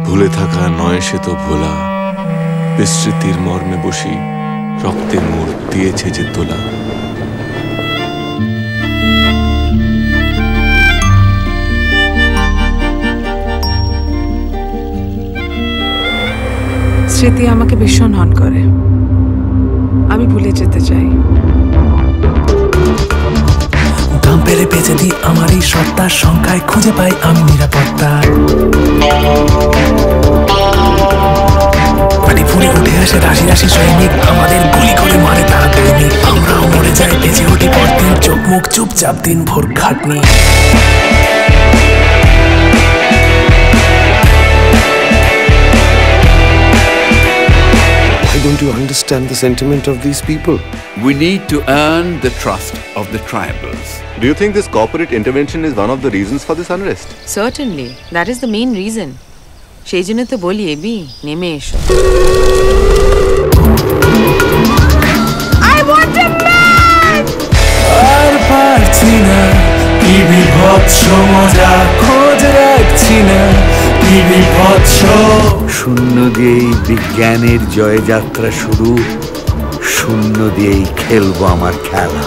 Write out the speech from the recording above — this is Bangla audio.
ভুলে থাকা নয় সে তো ভোলা, বিস্মৃতির মর্মে বসি রক্তে মোর দিয়েছে যে তোলা। স্মৃতি আমাকে ভীষণ হন করে, আমি ভুলে যেতে চাই। দাম পেলে বেঁচে দিই আমার এই সত্তার সংখ্যায়, খুঁজে পাই আমি নিরাপত্তা। মানে ফুলে উঠে আসে রাশি রাশি সৈনিক, আমাদের গুলি করে মারে তারা দৈনিক। আমরাও মরে যাই বেঁচে উঠি পরদিন, চোখ মুখ চুপচাপ দিন ভোর খাটনি। Why don't you understand the sentiment of these people? We need to earn the trust of the tribals. Do you think this corporate intervention is one of the reasons for this unrest? Certainly, that is the main reason. সেই জন্য তো বলি এবি নেমে এসো। I want a man! আর পারছি না, কি বিভৎস মজা, খোঁজ রাখছি না, কি বিভৎস। শূন্য দিয়েই বিজ্ঞানের জয়যাত্রা শুরু, শূন্য দিয়েই খেলবো আমার খেলা।